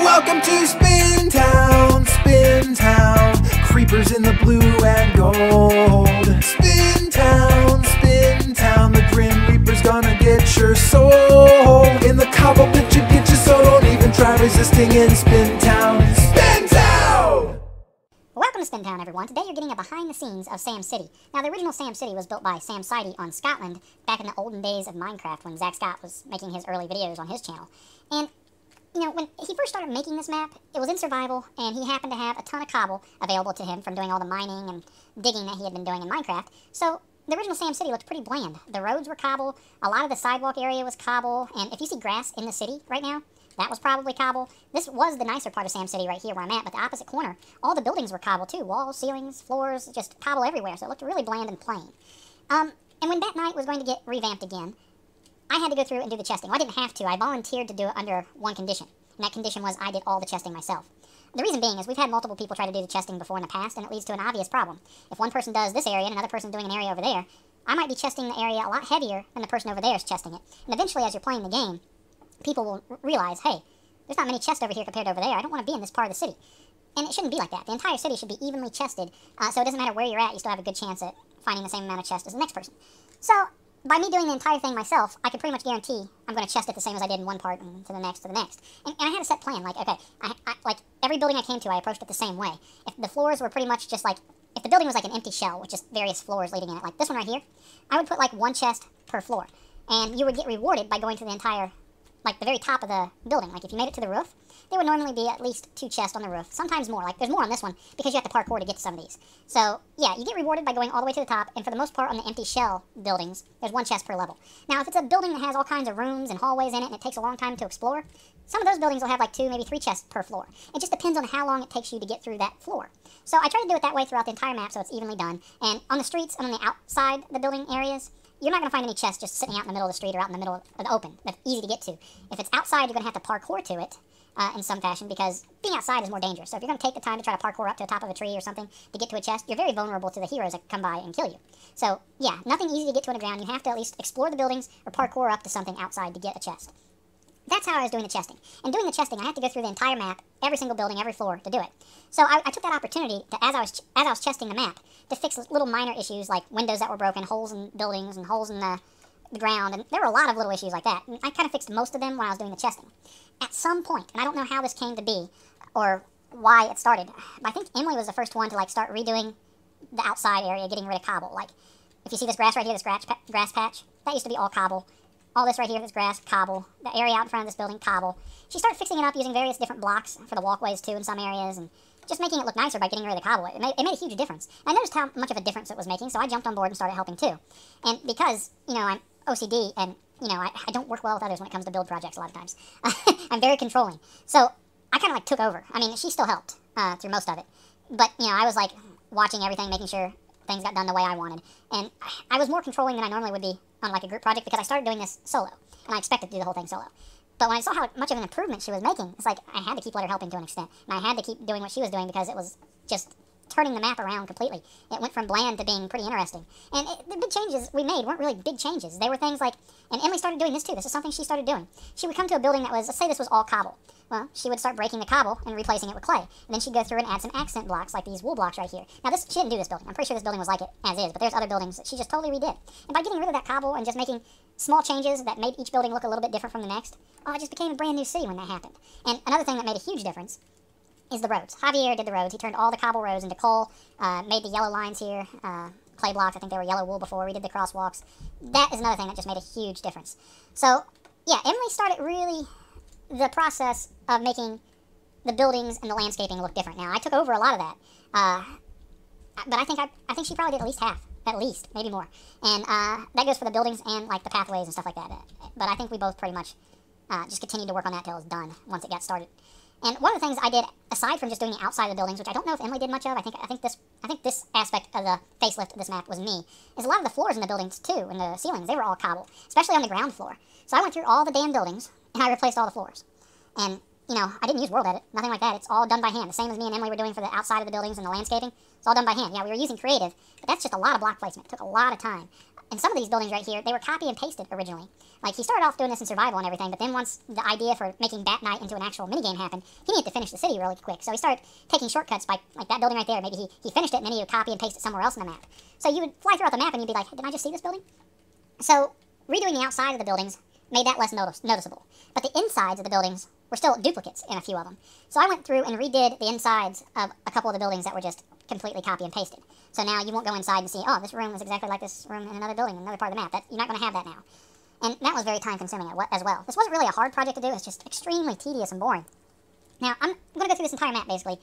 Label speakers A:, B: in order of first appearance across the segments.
A: Welcome to Spintown, Spintown, creepers in the blue and gold. Spintown, Spintown, the Grim Reaper's gonna get your soul. In the cobble pit you get your soul, don't even try resisting in Spintown. Spintown!
B: Welcome to Spintown, everyone. Today you're getting a behind the scenes of Sam City. Now, the original Sam City was built by Sam Sidey on Scotland back in the olden days of Minecraft when Zach Scott was making his early videos on his channel. And you know, when he first started making this map, it was in survival, and he happened to have a ton of cobble available to him from doing all the mining and digging that he had been doing in Minecraft. So the original Sam City looked pretty bland. The roads were cobble, a lot of the sidewalk area was cobble, and if you see grass in the city right now, that was probably cobble. This was the nicer part of Sam City right here where I'm at, but the opposite corner, all the buildings were cobble too. Walls, ceilings, floors, just cobble everywhere, so it looked really bland and plain. And when that night was going to get revamped again, I had to go through and do the chesting. Well, I didn't have to. I volunteered to do it under one condition, and that condition was I did all the chesting myself. The reason being is we've had multiple people try to do the chesting before in the past, and it leads to an obvious problem. If one person does this area and another person doing an area over there, I might be chesting the area a lot heavier than the person over there is chesting it. And eventually, as you're playing the game, people will realize, hey, there's not many chests over here compared to over there. I don't want to be in this part of the city. And it shouldn't be like that. The entire city should be evenly chested, so it doesn't matter where you're at, you still have a good chance at finding the same amount of chests as the next person. So by me doing the entire thing myself, I can pretty much guarantee I'm going to chest it the same as I did in one part and to the next to the next. And I had a set plan. Like, okay, like every building I came to, I approached it the same way. If the floors were pretty much just like, if the building was like an empty shell with just various floors leading in it, like this one right here, I would put like one chest per floor. And you would get rewarded by going to the entire, like the very top of the building. Like if you made it to the roof, there would normally be at least 2 chests on the roof, sometimes more. Like there's more on this one because you have to parkour to get to some of these. So yeah, you get rewarded by going all the way to the top, and for the most part on the empty shell buildings, there's 1 chest per level. Now if it's a building that has all kinds of rooms and hallways in it and it takes a long time to explore, some of those buildings will have like 2, maybe 3 chests per floor. It just depends on how long it takes you to get through that floor. So I try to do it that way throughout the entire map so it's evenly done. And on the streets and on the outside the building areas, you're not going to find any chests just sitting out in the middle of the street or out in the middle of the open. That's easy to get to. If it's outside, you're going to have to parkour to it in some fashion because being outside is more dangerous. So if you're going to take the time to try to parkour up to the top of a tree or something to get to a chest, you're very vulnerable to the heroes that come by and kill you. So yeah, nothing easy to get to underground. You have to at least explore the buildings or parkour up to something outside to get a chest. That's how I was doing the chesting. And doing the chesting, I had to go through the entire map, every single building, every floor to do it. So I took that opportunity to, as I was chesting the map, to fix little minor issues like windows that were broken, holes in buildings, and holes in the ground, and there were a lot of little issues like that. And I kind of fixed most of them when I was doing the chesting. At some point, and I don't know how this came to be or why it started, but I think Emily was the first one to like start redoing the outside area, getting rid of cobble. Like, if you see this grass right here, this grass patch, that used to be all cobble. All this right here, this grass, cobble. The area out in front of this building, cobble. She started fixing it up using various different blocks for the walkways too in some areas, and just making it look nicer by getting rid of the cobble. It made a huge difference. And I noticed how much of a difference it was making, so I jumped on board and started helping too. And because, you know, I'm OCD and, you know, I don't work well with others when it comes to build projects a lot of times. I'm very controlling. So I kind of like took over. I mean, she still helped through most of it. But, you know, I was like watching everything, making sure things got done the way I wanted. And I was more controlling than I normally would be on like a group project because I started doing this solo. And I expected to do the whole thing solo. But when I saw how much of an improvement she was making, it's like I had to keep let her helping to an extent. And I had to keep doing what she was doing because it was just turning the map around completely. It went from bland to being pretty interesting. And the big changes we made weren't really big changes. They were things like, and Emily started doing this too. This is something she started doing. She would come to a building that was, let's say this was all cobble. Well, she would start breaking the cobble and replacing it with clay. And then she'd go through and add some accent blocks, like these wool blocks right here. Now, she didn't do this building. I'm pretty sure this building was like it as is, but there's other buildings that she just totally redid. And by getting rid of that cobble and just making small changes that made each building look a little bit different from the next, oh, it just became a brand new city when that happened. And another thing that made a huge difference is the roads. Javier did the roads. He turned all the cobble roads into coal, made the yellow lines here, clay blocks. I think they were yellow wool before. We did the crosswalks. That is another thing that just made a huge difference. So, yeah, Emily started really the process of making the buildings and the landscaping look different. Now, I took over a lot of that, but I think she probably did at least half, at least, maybe more. And that goes for the buildings and, like, the pathways and stuff like that. But I think we both pretty much just continued to work on that till it was done once it got started. And one of the things I did, aside from just doing the outside of the buildings, which I don't know if Emily did much of, I think this aspect of the facelift of this map was me, is a lot of the floors in the buildings too, and the ceilings, they were all cobble, especially on the ground floor. So I went through all the damn buildings, and I replaced all the floors. And, you know, I didn't use World Edit, nothing like that. It's all done by hand, the same as me and Emily were doing for the outside of the buildings and the landscaping. It's all done by hand. Yeah, we were using Creative, but that's just a lot of block placement. It took a lot of time. and some of these buildings right here, they were copy and pasted originally. Like, he started off doing this in survival and everything, but then once the idea for making Bat Night into an actual minigame happened, he needed to finish the city really quick. So he started taking shortcuts by, like, that building right there. Maybe he finished it, and then he would copy and paste it somewhere else in the map. So you would fly throughout the map, and you'd be like, did I just see this building? So redoing the outside of the buildings made that less noticeable. But the insides of the buildings were still duplicates in a few of them. So I went through and redid the insides of a couple of the buildings that were just completely copy and pasted. So now you won't go inside and see, oh, this room is exactly like this room in another building, in another part of the map. You're not going to have that now. And that was very time consuming as well. This wasn't really a hard project to do, it's just extremely tedious and boring. Now, I'm going to go through this entire map, basically,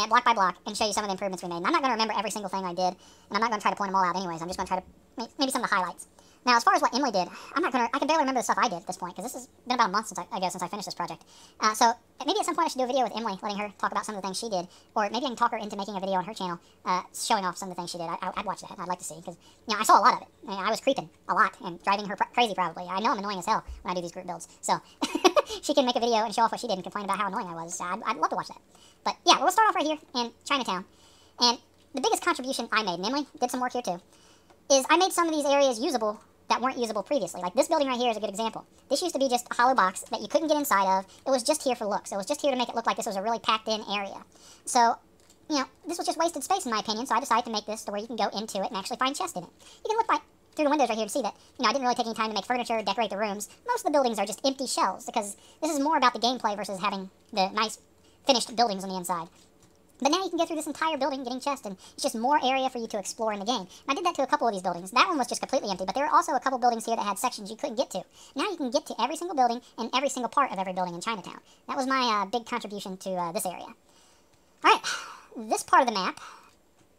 B: block by block, and show you some of the improvements we made. And I'm not going to remember every single thing I did, and I'm not going to try to point them all out anyways. I'm just going to try to maybe some of the highlights. Now, as far as what Emily did, I can barely remember the stuff I did at this point, because this has been about a month since I finished this project. So maybe at some point I should do a video with Emily, letting her talk about some of the things she did, or maybe I can talk her into making a video on her channel, showing off some of the things she did. I'd watch that. I'd like to see, because I saw a lot of it. I was creeping a lot and driving her crazy probably. I know I'm annoying as hell when I do these group builds, so she can make a video and show off what she did and complain about how annoying I was. I'd love to watch that. But yeah, we'll start off right here in Chinatown, and the biggest contribution I made, and Emily did some work here too, is I made some of these areas usable that weren't usable previously. Like this building right here is a good example. This used to be just a hollow box that you couldn't get inside of. It was just here for looks. It was just here to make it look like this was a really packed-in area. So, this was just wasted space in my opinion, so I decided to make this to where you can go into it and actually find chests in it. You can look through the windows right here and see that, I didn't really take any time to make furniture, decorate the rooms. Most of the buildings are just empty shells, because this is more about the gameplay versus having the nice finished buildings on the inside. But now you can go through this entire building getting chests, and it's just more area for you to explore in the game. And I did that to a couple of these buildings. That one was just completely empty, but there were also a couple buildings here that had sections you couldn't get to. Now you can get to every single building and every single part of every building in Chinatown. That was my big contribution to this area. Alright, this part of the map,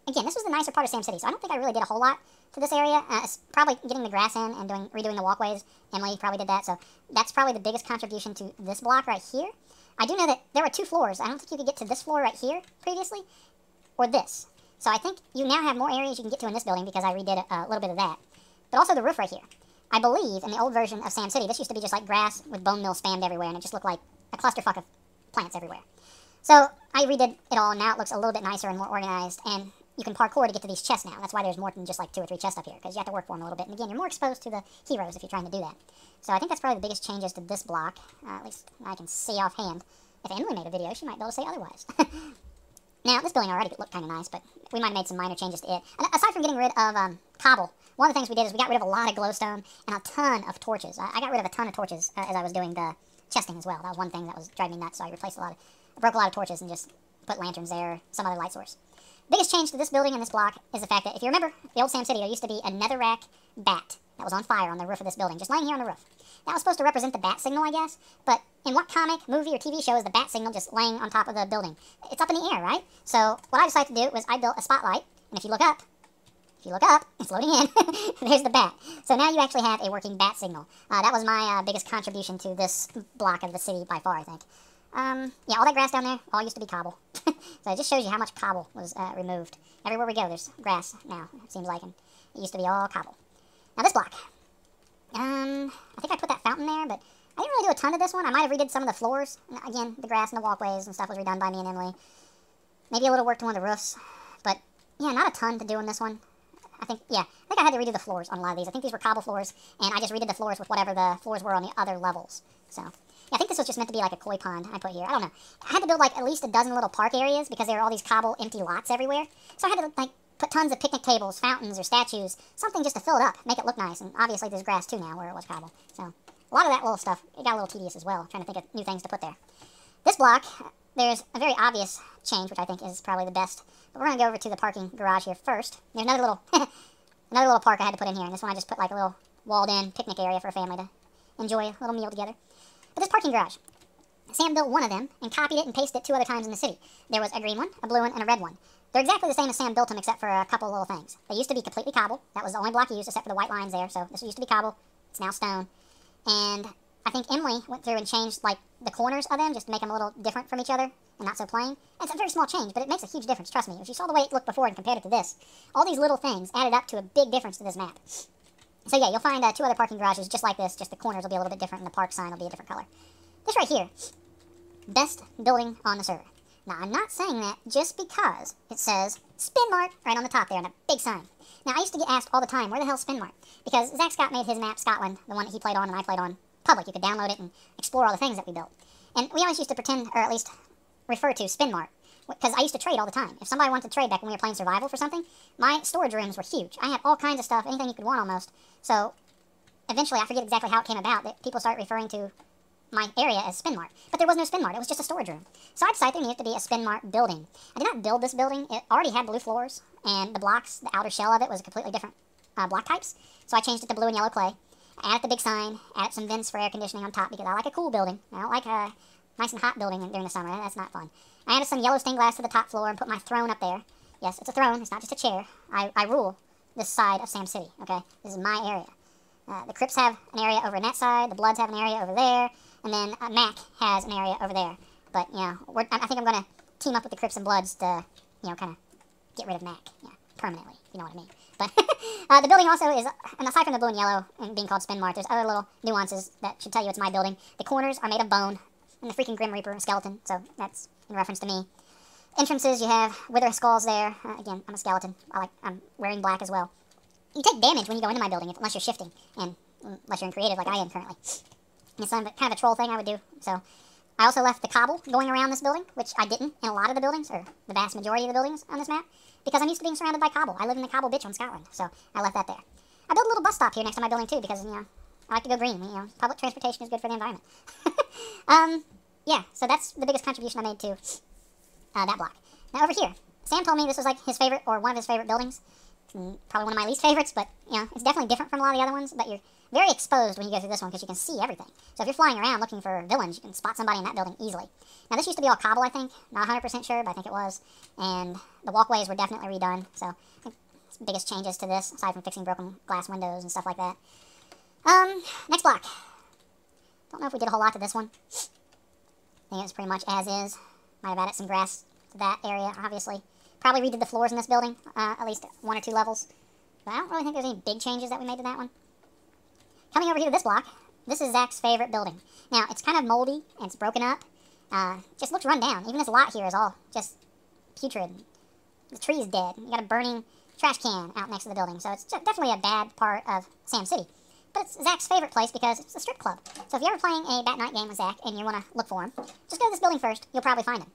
B: again, this was the nicer part of Sam City, so I don't think I really did a whole lot to this area. It's probably getting the grass in and redoing the walkways. Emily probably did that, so that's probably the biggest contribution to this block right here. I do know that there were 2 floors. I don't think you could get to this floor right here previously, or this. So I think you now have more areas you can get to in this building because I redid a little bit of that. But also the roof right here. I believe in the old version of Sam City, this used to be just like grass with bone meal spammed everywhere, and it just looked like a clusterfuck of plants everywhere. So I redid it all, and now it looks a little bit nicer and more organized, and you can parkour to get to these chests now. That's why there's more than just like 2 or 3 chests up here, because you have to work for them a little bit. And again, you're more exposed to the heroes if you're trying to do that. So I think that's probably the biggest changes to this block, at least I can see offhand. If Emily made a video, she might be able to say otherwise. Now, this building already looked kind of nice, but we might have made some minor changes to it. And aside from getting rid of cobble, one of the things we did is we got rid of a lot of glowstone and a ton of torches. I got rid of a ton of torches as I was doing the chesting as well. That was one thing that was driving me nuts, so I broke a lot of torches and just put lanterns there, some other light source. Biggest change to this building and this block is the fact that, if you remember the old Sam City, there used to be a netherrack bat that was on fire on the roof of this building, just laying here on the roof. That was supposed to represent the bat signal, I guess, but in what comic, movie, or TV show is the bat signal just laying on top of the building? It's up in the air, right? So what I decided to do was I built a spotlight, and if you look up, it's loading in, there's the bat. So now you actually have a working bat signal. That was my biggest contribution to this block of the city by far, I think. Yeah, all that grass down there, all used to be cobble. So it just shows you how much cobble was removed. Everywhere we go, there's grass now, it seems like, and it used to be all cobble. Now this block, I think I put that fountain there, but I didn't really do a ton of this one. I might have redid some of the floors. Again, the grass and the walkways and stuff was redone by me and Emily. Maybe a little work to one of the roofs, but yeah, not a ton to do in this one. I think I had to redo the floors on a lot of these. I think these were cobble floors, and I just redid the floors with whatever the floors were on the other levels. So, yeah, I think this was just meant to be like a koi pond I put here. I don't know. I had to build like at least a dozen little park areas because there were all these cobble empty lots everywhere. So I had to like put tons of picnic tables, fountains, or statues, something just to fill it up, make it look nice. And obviously there's grass too now where it was cobble. So a lot of that little stuff, it got a little tedious as well, trying to think of new things to put there. This block, there's a very obvious change, which I think is probably the best. But we're going to go over to the parking garage here first. There's another little another little park I had to put in here. And this one I just put like a little walled-in picnic area for a family to enjoy a little meal together. But this parking garage, Sam built one of them and copied it and pasted it 2 other times in the city. There was a green one, a blue one, and a red one. They're exactly the same as Sam built them, except for a couple little things. They used to be completely cobble. That was the only block used, except for the white lines there. So this used to be cobble. It's now stone. And I think Emily went through and changed like the corners of them just to make them a little different from each other and not so plain. It's a very small change, but it makes a huge difference, trust me. If you saw the way it looked before and compared it to this, all these little things added up to a big difference to this map. So yeah, you'll find 2 other parking garages just like this, just the corners will be a little bit different and the park sign will be a different color. This right here, best building on the server. Now, I'm not saying that just because it says Spin Mart right on the top there and a big sign. Now, I used to get asked all the time, where the hell's Spinmart? Because Zach Scott made his map, Scotland, the one that he played on and I played on, public. You could download it and explore all the things that we built. And we always used to pretend, or at least refer to Spinmart, because I used to trade all the time. If somebody wanted to trade back when we were playing Survival for something, my storage rooms were huge. I had all kinds of stuff, anything you could want almost. So, eventually, I forget exactly how it came about, that people started referring to my area as Spinmart. But there was no Spinmart, it was just a storage room. So I decided there needed to be a Spinmart building. I did not build this building, it already had blue floors, and the blocks, the outer shell of it was completely different block types. So I changed it to blue and yellow clay. I added the big sign, added some vents for air conditioning on top because I like a cool building. I don't like a nice and hot building during the summer, that's not fun. I added some yellow stained glass to the top floor and put my throne up there. Yes, it's a throne, it's not just a chair. I rule this side of Sam City, okay? This is my area. The Crips have an area over in that side, the Bloods have an area over there, and then Mac has an area over there. But, you know, I think I'm going to team up with the Crips and Bloods to, you know, kind of get rid of Mac, yeah, permanently, if you know what I mean. But the building also is, and aside from the blue and yellow and being called Spinmart, there's other little nuances that should tell you it's my building. The corners are made of bone, and the freaking Grim Reaper skeleton, so that's in reference to me. Entrances, you have wither skulls there. Again, I'm a skeleton. I'm wearing black as well. You take damage when you go into my building, unless you're shifting, and unless you're in creative like I am currently. It's kind of a troll thing I would do. So I also left the cobble going around this building, which I didn't in a lot of the buildings, or the vast majority of the buildings on this map, because I'm used to being surrounded by cobble. I live in the cobble bitch on Scotland, so I left that there. I built a little bus stop here next to my building too, because, you know, I like to go green. You know, public transportation is good for the environment. Yeah, so that's the biggest contribution I made to that block. Now over here, Sam told me this was like his favorite, or one of his favorite buildings. Probably one of my least favorites, but, you know, it's definitely different from a lot of the other ones, but you're very exposed when you go through this one because you can see everything. So if you're flying around looking for villains, you can spot somebody in that building easily. Now this used to be all cobble, I think. Not 100% sure, but I think it was. And the walkways were definitely redone, so I think it's the biggest changes to this, aside from fixing broken glass windows and stuff like that. Next block. Don't know if we did a whole lot to this one. I think it's pretty much as is. Might have added some grass to that area, obviously. Probably redid the floors in this building, at least 1 or 2 levels. But I don't really think there's any big changes that we made to that one. Coming over here to this block, this is Zach's favorite building. Now, it's kind of moldy, and it's broken up. Just looks run down. Even this lot here is all just putrid. The tree's dead. You got a burning trash can out next to the building. So it's definitely a bad part of Sam City. But it's Zach's favorite place because it's a strip club. So if you're ever playing a Bat Night game with Zach and you want to look for him, just go to this building first. You'll probably find him.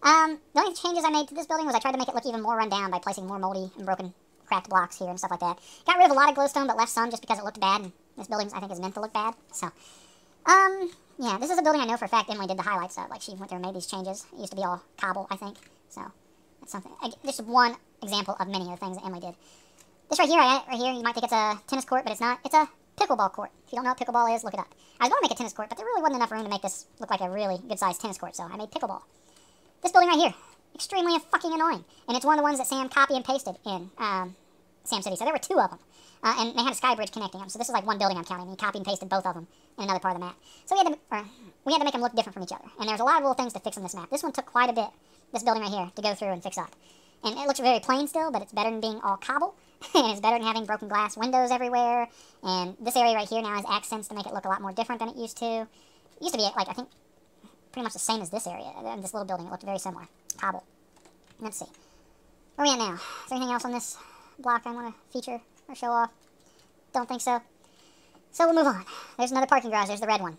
B: The only changes I made to this building was I tried to make it look even more run down by placing more moldy and broken cracked blocks here and stuff like that. Got rid of a lot of glowstone, but left some just because it looked bad, and this building, I think, is meant to look bad. So, yeah, this is a building I know for a fact Emily did the highlights of. Like, she went there and made these changes. It used to be all cobble, I think. So, that's something. Just one example of many of the things that Emily did. This right here, you might think it's a tennis court, but it's not. It's a pickleball court. If you don't know what pickleball is, look it up. I was going to make a tennis court, but there really wasn't enough room to make this look like a really good-sized tennis court, so I made pickleball. This building right here, extremely fucking annoying. And it's one of the ones that Sam copy and pasted in Sam City. So there were 2 of them. And they had a sky bridge connecting them. So this is like one building I'm counting. He copied and pasted both of them in another part of the map. So we had to make them look different from each other. And there's a lot of little things to fix on this map. This one took quite a bit, this building right here, to go through and fix up. And it looks very plain still, but it's better than being all cobble. And it's better than having broken glass windows everywhere. And this area right here now has accents to make it look a lot more different than it used to. It used to be, like, I think, pretty much the same as this area. In this little building, it looked very similar. Cobble. Let's see. Where are we at now? Is there anything else on this block I want to feature or show off? Don't think so. So we'll move on. There's another parking garage. There's the red one.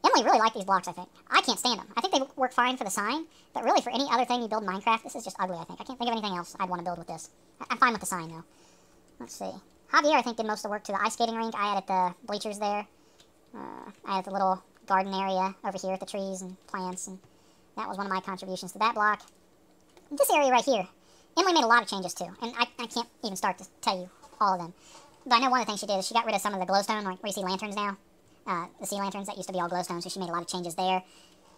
B: Emily really liked these blocks, I think. I can't stand them. I think they work fine for the sign, but really for any other thing you build in Minecraft, this is just ugly, I think. I can't think of anything else I'd want to build with this. I'm fine with the sign, though. Let's see. Javier, I think, did most of the work to the ice skating rink. I added the bleachers there. I added the little garden area over here with the trees and plants, and that was one of my contributions to that block. This area right here, Emily made a lot of changes too, and I can't even start to tell you all of them. But I know one of the things she did is she got rid of some of the glowstone, like where you see lanterns now. The sea lanterns that used to be all glowstone, so she made a lot of changes there.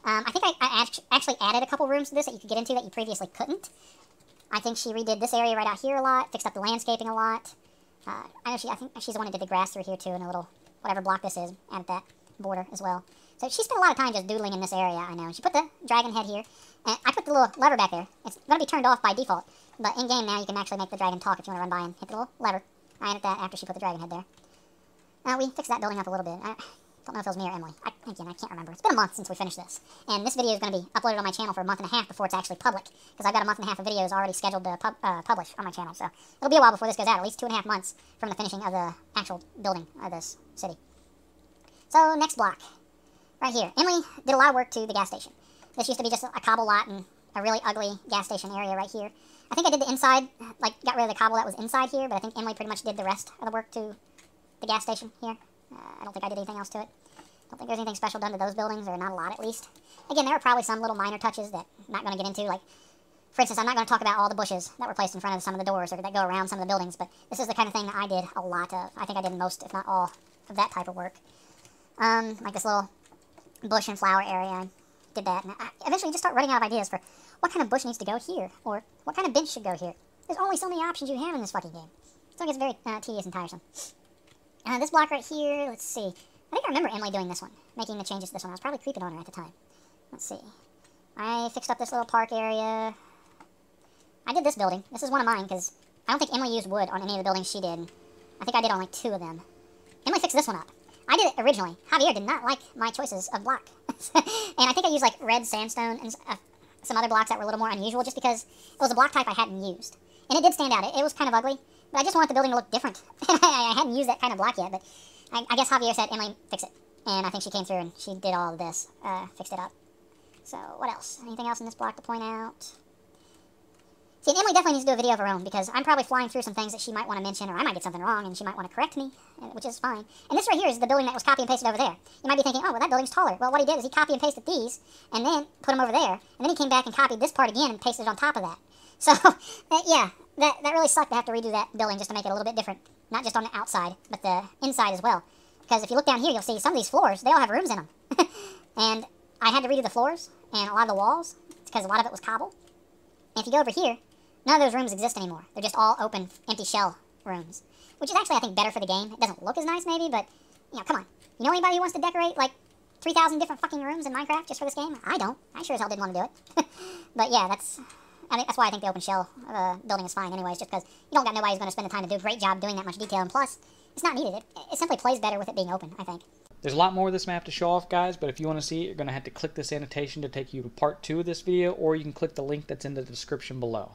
B: I think I actually added a couple rooms to this that you could get into that you previously couldn't. I think she redid this area right out here a lot, fixed up the landscaping a lot. I think she's the one who did the grass through here too, in a little, whatever block this is, added that border as well. So she spent a lot of time just doodling in this area, I know. She put the dragon head here, and I put the little lever back there. It's going to be turned off by default, but in-game now you can actually make the dragon talk if you want to run by and hit the little lever. I added that after she put the dragon head there. We fixed that building up a little bit. Don't know if it was me or Emily. Again, I can't remember. It's been a month since we finished this. And this video is going to be uploaded on my channel for a month and a half before it's actually public. Because I've got a month and a half of videos already scheduled to publish on my channel. So it'll be a while before this goes out. At least 2.5 months from the finishing of the actual building of this city. So next block. Right here. Emily did a lot of work to the gas station. This used to be just a cobble lot and a really ugly gas station area right here. I think I did the inside, like got rid of the cobble that was inside here. But I think Emily pretty much did the rest of the work to the gas station here. I don't think I did anything else to it. Don't think there's anything special done to those buildings, or not a lot at least. Again, there are probably some little minor touches that I'm not going to get into. Like, for instance, I'm not going to talk about all the bushes that were placed in front of some of the doors or that go around some of the buildings, but this is the kind of thing that I did a lot of. I think I did most, if not all, of that type of work. Like this little bush and flower area, I did that. And I eventually just start running out of ideas for what kind of bush needs to go here, or what kind of bench should go here. There's only so many options you have in this fucking game. So it gets very tedious and tiresome. This block right here, let's see. I think I remember Emily doing this one, making the changes to this one. I was probably creeping on her at the time. Let's see. I fixed up this little park area. I did this building. This is one of mine, because I don't think Emily used wood on any of the buildings she did. I think I did on like 2 of them. Emily fixed this one up. I did it originally. Javier did not like my choices of block. And I think I used like red sandstone and some other blocks that were a little more unusual, just because it was a block type I hadn't used. And it did stand out. It was kind of ugly. But I just wanted the building to look different. I hadn't used that kind of block yet, but I guess Javier said, Emily, fix it. And I think she came through and she did all of this, fixed it up. So, what else? Anything else in this block to point out? See, and Emily definitely needs to do a video of her own, because I'm probably flying through some things that she might want to mention, or I might get something wrong and she might want to correct me, which is fine. And this right here is the building that was copy and pasted over there. You might be thinking, oh, well, that building's taller. Well, what he did is he copy and pasted these, and then put them over there, and then he came back and copied this part again and pasted it on top of that. So, yeah, that really sucked to have to redo that building just to make it a little bit different. Not just on the outside, but the inside as well. Because if you look down here, you'll see some of these floors, they all have rooms in them. And I had to redo the floors and a lot of the walls, because a lot of it was cobble. And if you go over here, none of those rooms exist anymore. They're just all open, empty shell rooms. Which is actually, I think, better for the game. It doesn't look as nice, maybe, but, you know, come on. You know anybody who wants to decorate, like, 3,000 different fucking rooms in Minecraft just for this game? I don't. I sure as hell didn't want to do it. But, yeah, that's why I think the open shell building is fine anyways, just because you don't got nobody who's going to spend the time to do a great job doing that much detail, and plus, it's not needed. It simply plays better with it being open, I think.
C: There's a lot more of this map to show off, guys, but if you want to see it, you're going to have to click this annotation to take you to part 2 of this video, or you can click the link that's in the description below.